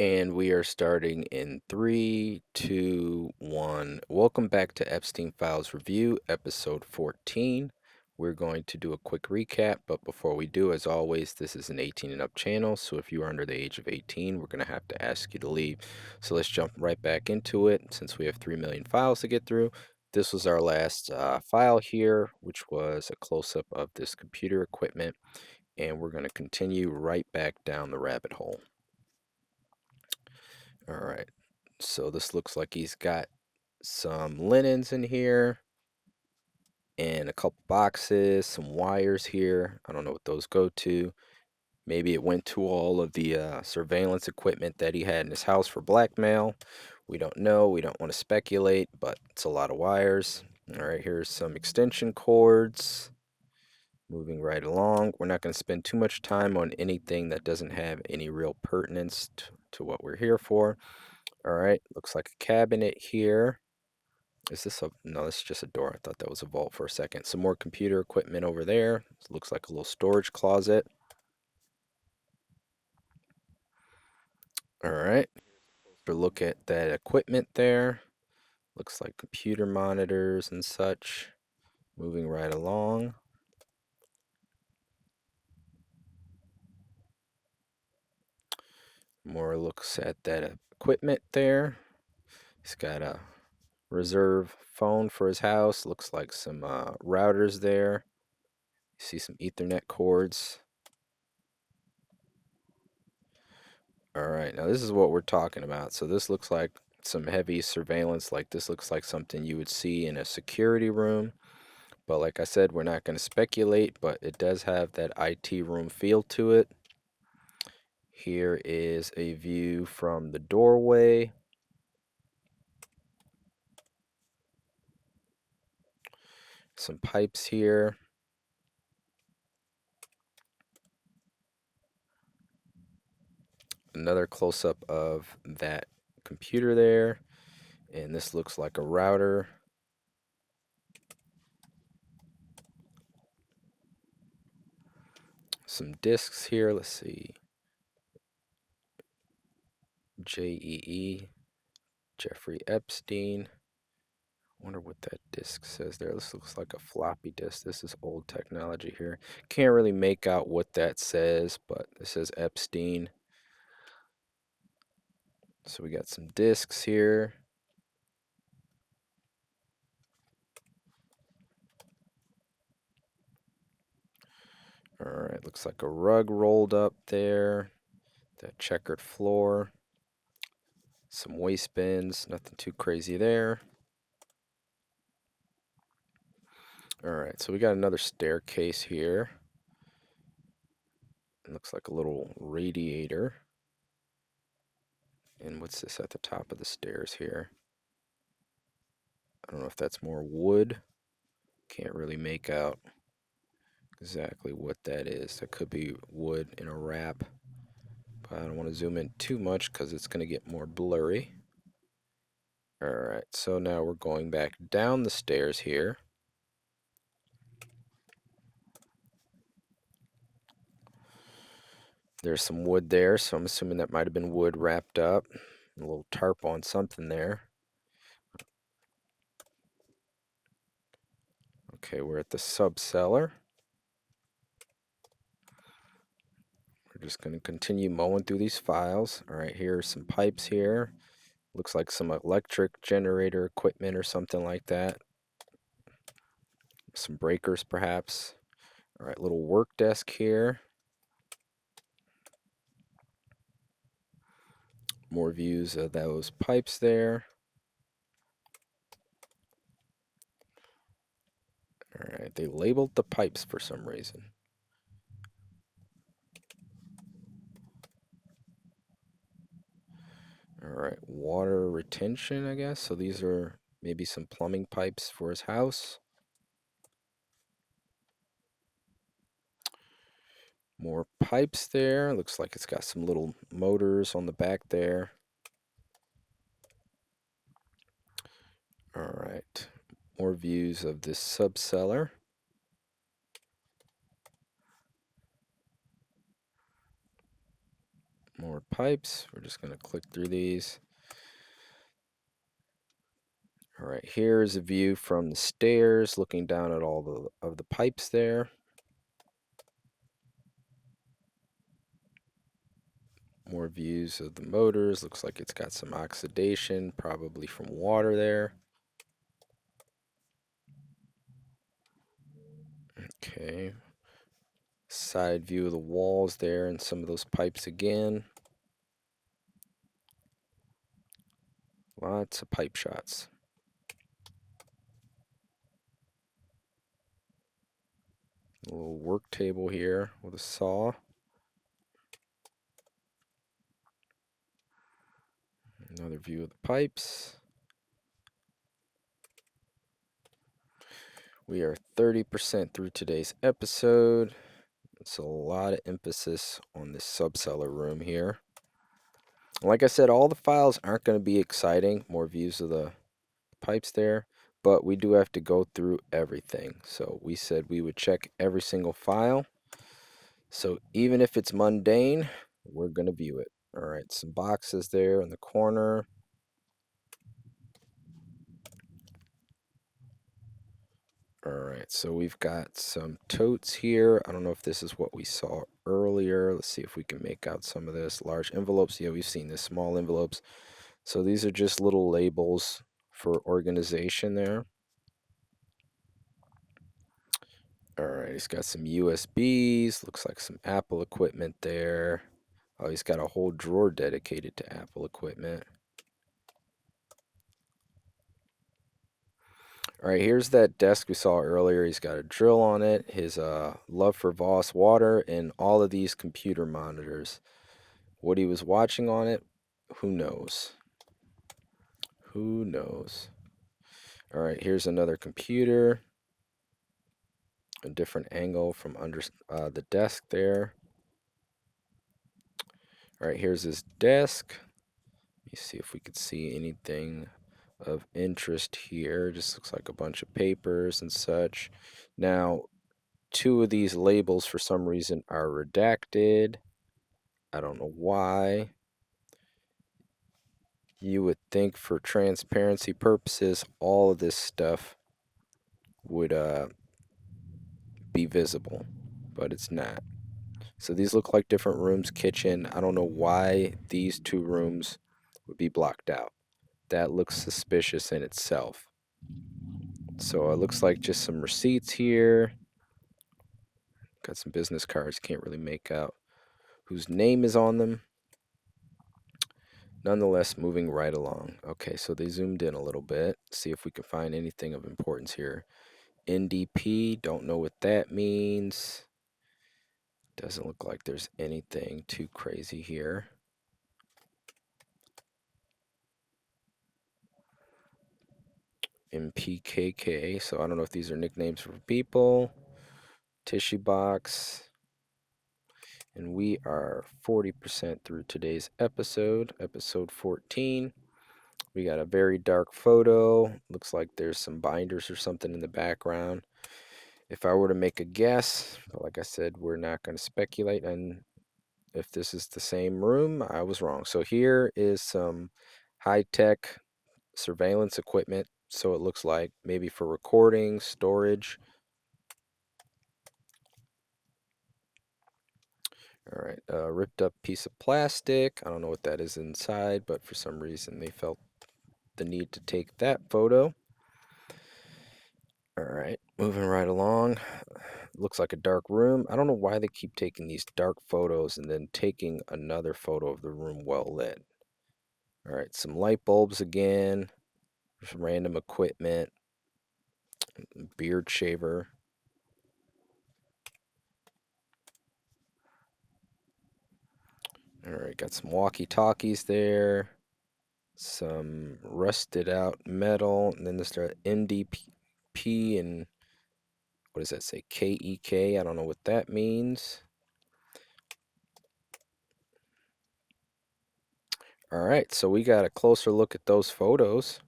And we are starting in three, two, one. Welcome back to Epstein Files Review, episode 14. We're going to do a quick recap, but before we do, as always, this is an 18 and up channel, so if you are under the age of 18, we're going to have to ask you to leave. So let's jump right back into it, since we have 3 million files to get through. This was our last file here, which was a close-up of this computer equipment, and we're going to continue right back down the rabbit hole. All right. So this looks like he's got some linens in here and a couple boxes, some wires here. I don't know what those go to. Maybe it went to all of the surveillance equipment that he had in his house for blackmail. We don't know. We don't want to speculate, but it's a lot of wires. All right, here's some extension cords. Moving right along. We're not going to spend too much time on anything that doesn't have any real pertinence to what we're here for. All right, looks like a cabinet here. Is this a, no, this is just a door. I thought that was a vault for a second. Some more computer equipment over there. Looks like a little storage closet. All right, look at that equipment there. Looks like computer monitors and such. Moving right along. More looks at that equipment there. He's got a reserve phone for his house. Looks like some routers there. You see some Ethernet cords. All right, now this is what we're talking about. So this looks like some heavy surveillance. Like this looks like something you would see in a security room. But like I said, we're not going to speculate, but it does have that IT room feel to it. Here is a view from the doorway. Some pipes here. Another close-up of that computer there. And this looks like a router. Some discs here. Let's see. JEE. Jeffrey Epstein. Wonder what that disc says there. This looks like a floppy disk. This is old technology here. Can't really make out what that says, but it says Epstein. So we got some discs here. All right, looks like a rug rolled up there. That checkered floor. Some waste bins, nothing too crazy there. All right, so we got another staircase here. It looks like a little radiator. And what's this at the top of the stairs here? I don't know if that's more wood. Can't really make out exactly what that is. That could be wood in a wrap. But I don't want to zoom in too much because it's going to get more blurry. Alright, so now we're going back down the stairs here. There's some wood there, so I'm assuming that might have been wood wrapped up. A little tarp on something there. Okay, we're at the sub-cellar. We're just going to continue mowing through these files. Alright, here are some pipes here. Looks like some electric generator equipment or something like that. Some breakers, perhaps. Alright, little work desk here. More views of those pipes there. Alright, they labeled the pipes for some reason. Alright, water retention, I guess. So these are maybe some plumbing pipes for his house. More pipes there. Looks like it's got some little motors on the back there. Alright, more views of this sub-cellar. More pipes. We're just going to click through these. All right, here's a view from the stairs, looking down at all of the pipes there. More views of the motors. Looks like it's got some oxidation, probably from water there. Okay. Side view of the walls there and some of those pipes again. Lots of pipe shots. A little work table here with a saw. Another view of the pipes. We are 30% through today's episode. It's a lot of emphasis on this subcellar room here. Like I said, all the files aren't going to be exciting. More views of the pipes there. But we do have to go through everything. So we said we would check every single file. So even if it's mundane, we're going to view it. All right, some boxes there in the corner. All right, so we've got some totes here. I don't know if this is what we saw earlier. Let's see if we can make out some of this. Large envelopes. Yeah, we've seen this. Small envelopes. So these are just little labels for organization there. All right, he's got some USBs. Looks like some Apple equipment there. Oh, he's got a whole drawer dedicated to Apple equipment. All right, here's that desk we saw earlier. He's got a drill on it, his love for Voss water, and all of these computer monitors. What he was watching on it, who knows? Who knows? All right, here's another computer. A different angle from under the desk there. All right, here's his desk. Let me see if we could see anything of interest here. Just looks like a bunch of papers and such. Now, two of these labels for some reason are redacted. I don't know why. You would think for transparency purposes, all of this stuff would be visible, but it's not. So these look like different rooms, kitchen. I don't know why these two rooms would be blocked out. That looks suspicious in itself. So it looks like just some receipts here. Got some business cards, can't really make out whose name is on them. Nonetheless, moving right along. Okay, so they zoomed in a little bit. See if we can find anything of importance here. NDP, don't know what that means. Doesn't look like there's anything too crazy here. MPKK, so I don't know if these are nicknames for people. Tissue box. And we are 40% through today's episode, episode 14. We got a very dark photo. Looks like there's some binders or something in the background. If I were to make a guess, but like I said, we're not going to speculate. And if this is the same room, I was wrong. So here is some high-tech surveillance equipment. So it looks like maybe for recording, storage. All right, ripped up piece of plastic. I don't know what that is inside, but for some reason they felt the need to take that photo. All right, moving right along. Looks like a dark room. I don't know why they keep taking these dark photos and then taking another photo of the room well lit. All right, some light bulbs again. Some random equipment. Beard shaver. All right, got some walkie-talkies there. Some rusted out metal. And then there's the NDP and what does that say? KEK. I don't know what that means. All right, so we got a closer look at those photos.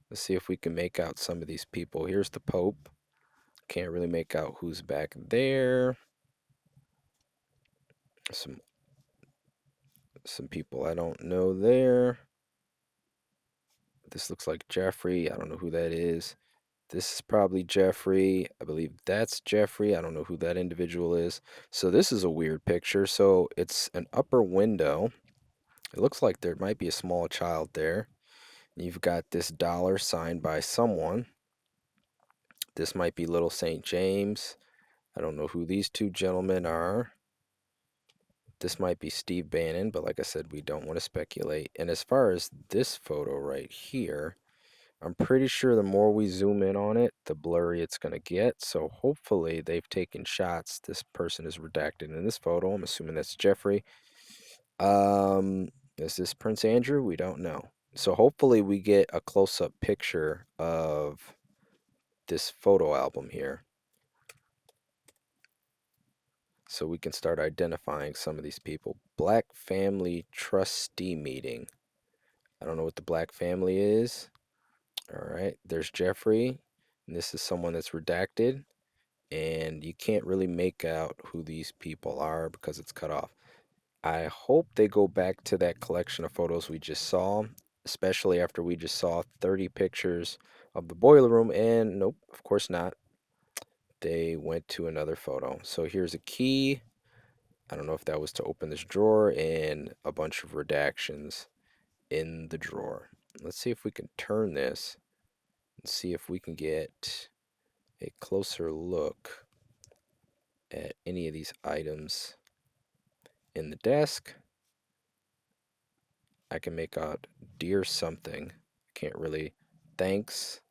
Let's see if we can make out some of these people. Here's the Pope. Can't really make out who's back there. Some Some people I don't know there. This looks like Jeffrey. I don't know who that is. This is probably Jeffrey. I believe that's Jeffrey. I don't know who that individual is. So this is a weird picture. So it's an upper window. It looks like there might be a small child there. You've got this dollar signed by someone. This might be Little St. James. I don't know who these two gentlemen are. This might be Steve Bannon, but like I said, we don't want to speculate. And as far as this photo right here, I'm pretty sure the more we zoom in on it, the blurry it's going to get. So hopefully they've taken shots. This person is redacted in this photo. I'm assuming that's Jeffrey. Um, is this Prince Andrew? We don't know. So hopefully we get a close-up picture of this photo album here, so we can start identifying some of these people. Black Family Trustee Meeting. I don't know what the Black Family is. All right, there's Jeffrey, and this is someone that's redacted, and you can't really make out who these people are because it's cut off. I hope they go back to that collection of photos we just saw, especially after we just saw 30 pictures of the boiler room, and nope, of course not. They went to another photo. So here's a key. I don't know if that was to open this drawer, and a bunch of redactions in the drawer. Let's see if we can turn this and see if we can get a closer look at any of these items in the desk. I can make out dear something. Can't really. Thanks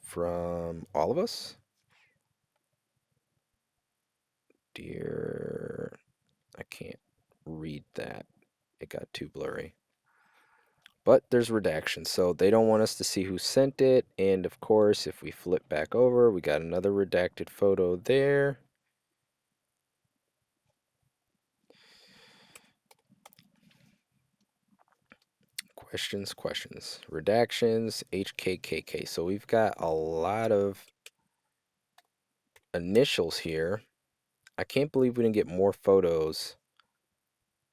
from all of us. Dear. I can't read that. It got too blurry. But there's redactions, so they don't want us to see who sent it. And of course, if we flip back over, we got another redacted photo there. Questions. Redactions, HKKK. So we've got a lot of initials here. I can't believe we didn't get more photos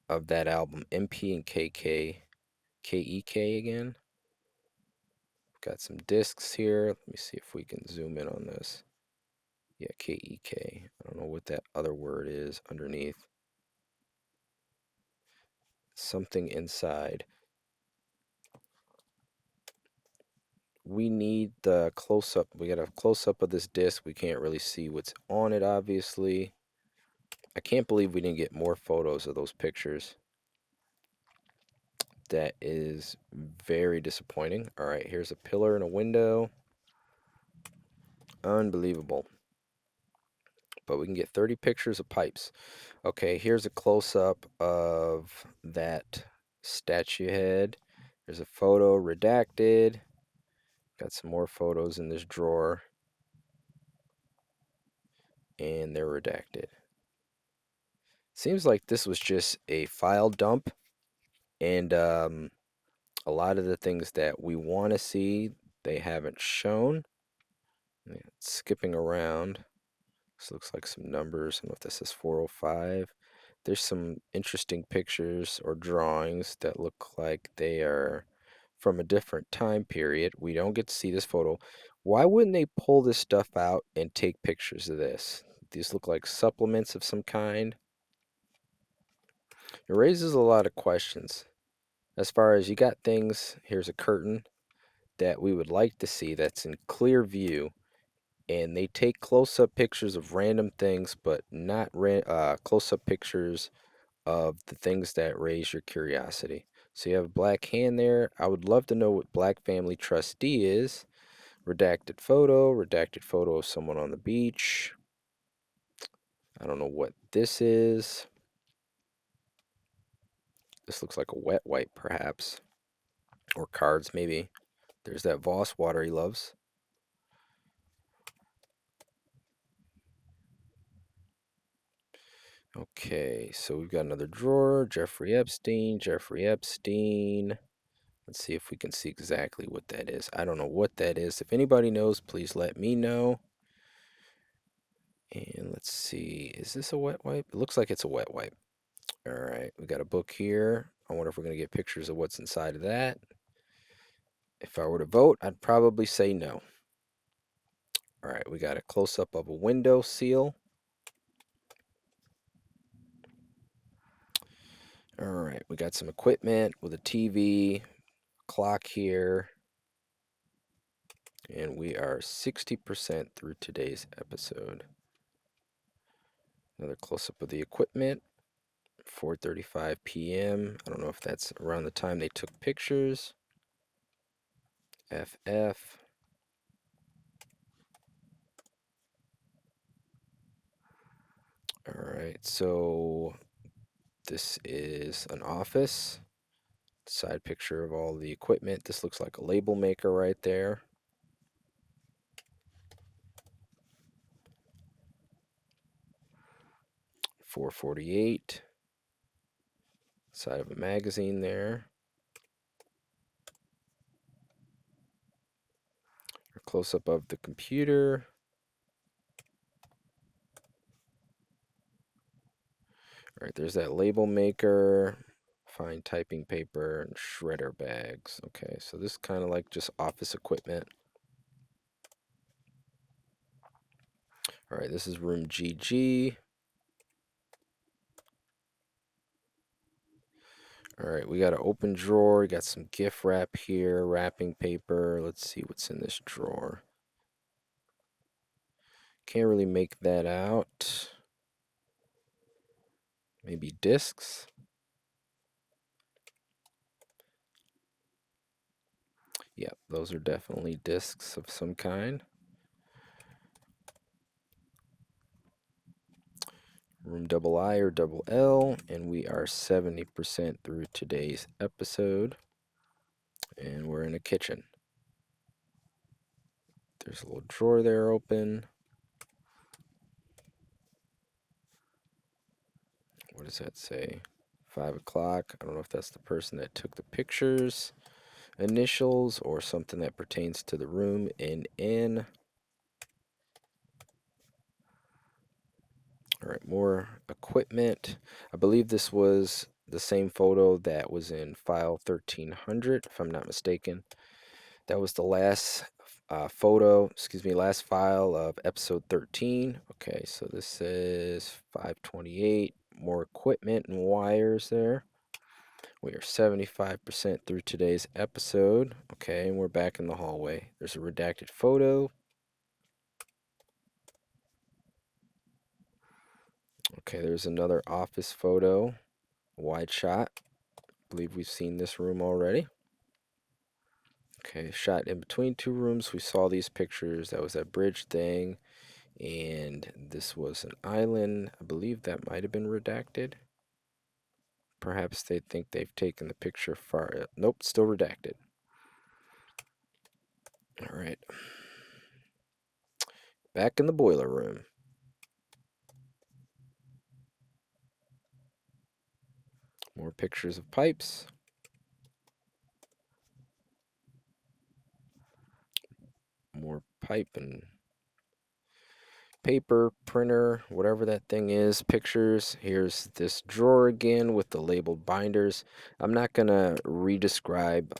of that album. MP and KK. KEK again. Got some discs here. Let me see if we can zoom in on this. Yeah, KEK. I don't know what that other word is underneath. Something inside. We need the close-up. We got a close-up of this disc. We can't really see what's on it, obviously. I can't believe we didn't get more photos of those pictures. That is very disappointing. All right, here's a pillar and a window. Unbelievable. But we can get 30 pictures of pipes. Okay, here's a close-up of that statue head. There's a photo redacted. Got some more photos in this drawer. And they're redacted. Seems like this was just a file dump. And a lot of the things that we want to see, they haven't shown. Skipping around. This looks like some numbers. I don't know if this is 405. There's some interesting pictures or drawings that look like they are from a different time period. We don't get to see this photo. Why wouldn't they pull this stuff out and take pictures of this? These look like supplements of some kind. It raises a lot of questions. As far as you got things, here's a curtain that we would like to see that's in clear view, and they take close-up pictures of random things, but not close-up pictures of the things that raise your curiosity. So you have a black hand there. I would love to know what Black Family Trustee is. Redacted photo of someone on the beach. I don't know what this is. This looks like a wet wipe, perhaps. Or cards, maybe. There's that Voss water he loves. Okay, so we've got another drawer. Jeffrey Epstein. Let's see if we can see exactly what that is. I don't know what that is. If anybody knows, please let me know. And let's see. Is this a wet wipe? It looks like it's a wet wipe. All right, we got a book here. I wonder if we're going to get pictures of what's inside of that. If I were to vote, I'd probably say no. All right, we got a close-up of a window seal. All right, we got some equipment with a TV, clock here, and we are 60% through today's episode. Another close-up of the equipment, 4:35 p.m. I don't know if that's around the time they took pictures. FF. All right, so this is an office. Side picture of all the equipment. This looks like a label maker right there. $4.48. Side of a magazine there. A close up of the computer. All right, there's that label maker, fine typing paper, and shredder bags. Okay, so this is kind of like just office equipment. All right, this is room GG. All right, we got an open drawer. We got some gift wrap here, wrapping paper. Let's see what's in this drawer. Can't really make that out. Maybe discs. Yep, those are definitely discs of some kind. Room double I or double L, and we are 70% through today's episode. And we're in a kitchen. There's a little drawer there open. What does that say? 5 o'clock. I don't know if that's the person that took the pictures, initials, or something that pertains to the room in. All right, more equipment. I believe this was the same photo that was in file 1300, if I'm not mistaken. That was the last last file of episode 13. Okay, so this says 528. More equipment and wires there. We are 75% through today's episode. Okay, and we're back in the hallway. There's a redacted photo. Okay, there's another office photo, wide shot. I believe we've seen this room already. Okay, shot in between two rooms. We saw these pictures. That was that bridge thing. And this was an island. I believe that might have been redacted. Perhaps they think they've taken the picture far. Nope, still redacted. All right. Back in the boiler room. More pictures of pipes. More pipe and paper, printer, whatever that thing is, pictures. Here's this drawer again with the labeled binders. I'm not going to re-describe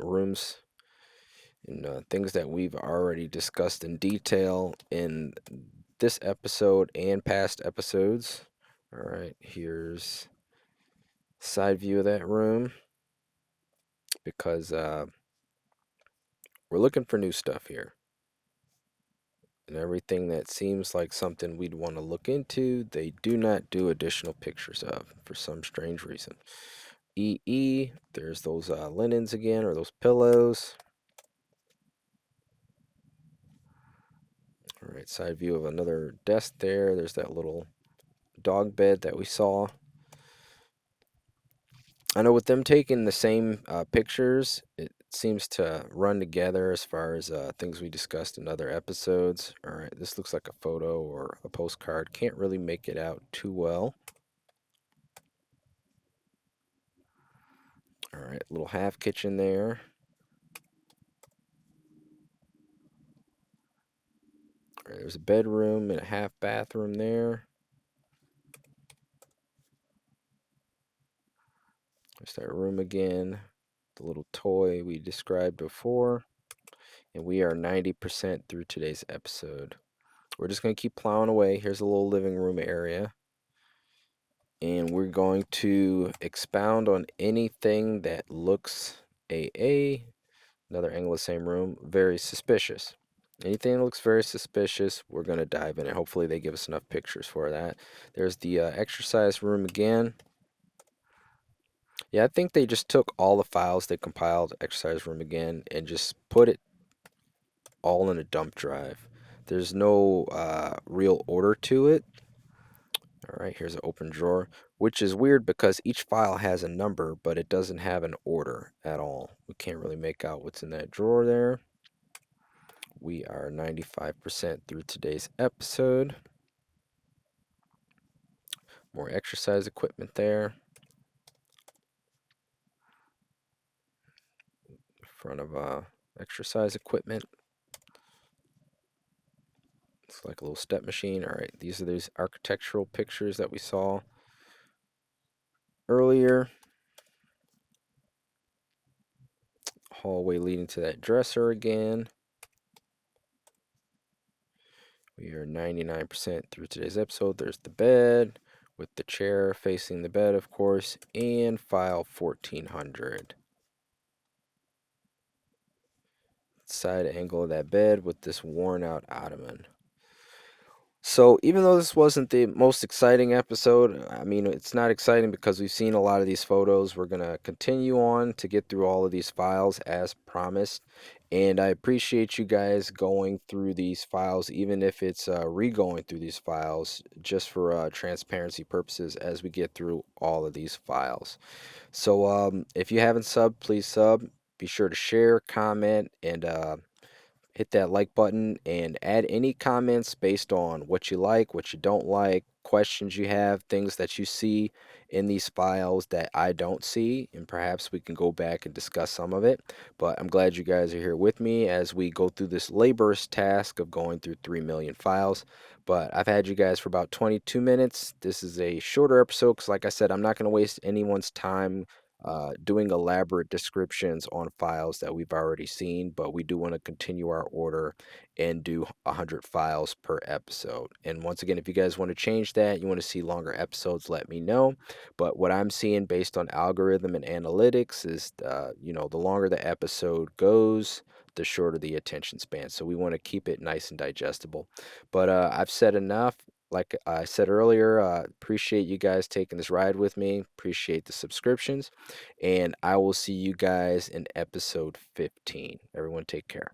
rooms and things that we've already discussed in detail in this episode and past episodes. All right, here's side view of that room because we're looking for new stuff here. And everything that seems like something we'd want to look into, they do not do additional pictures of for some strange reason. There's those linens again, or those pillows. All right, side view of another desk there. There's that little dog bed that we saw. I know with them taking the same pictures, it seems to run together as far as things we discussed in other episodes. All right, this looks like a photo or a postcard. Can't really make it out too well. All right, little half kitchen there. All right, there's a bedroom and a half bathroom there. There's that room again, the little toy we described before. And we are 90% through today's episode. We're just going to keep plowing away. Here's a little living room area. And we're going to expound on anything that looks another angle of the same room, very suspicious. Anything that looks very suspicious, we're going to dive in, and hopefully they give us enough pictures for that. There's the exercise room again. Yeah, I think they just took all the files they compiled, exercise room again, and just put it all in a dump drive. There's no real order to it. All right, here's an open drawer, which is weird because each file has a number, but it doesn't have an order at all. We can't really make out what's in that drawer there. We are 95% through today's episode. More exercise equipment there. Front of exercise equipment. It's like a little step machine. All right, these are those architectural pictures that we saw earlier. Hallway leading to that dresser again. We are 99% through today's episode. There's the bed with the chair facing the bed, of course, and file 1400. Side angle of that bed with this worn out ottoman. So even though this wasn't the most exciting episode, I mean, it's not exciting because we've seen a lot of these photos. We're going to continue on to get through all of these files as promised. And I appreciate you guys going through these files, even if it's re-going through these files, just for transparency purposes as we get through all of these files. So if you haven't subbed, please sub. Be sure to share, comment, and hit that like button and add any comments based on what you like, what you don't like, questions you have, things that you see in these files that I don't see, and perhaps we can go back and discuss some of it. But I'm glad you guys are here with me as we go through this laborious task of going through 3 million files. But I've had you guys for about 22 minutes. This is a shorter episode because, like I said, I'm not going to waste anyone's time doing elaborate descriptions on files that we've already seen, but we do want to continue our order and do 100 files per episode. And once again, if you guys want to change that, you want to see longer episodes, let me know. But what I'm seeing based on algorithm and analytics is, the longer the episode goes, the shorter the attention span. So we want to keep it nice and digestible. But I've said enough. Like I said earlier, appreciate you guys taking this ride with me. Appreciate the subscriptions. And I will see you guys in episode 15. Everyone, take care.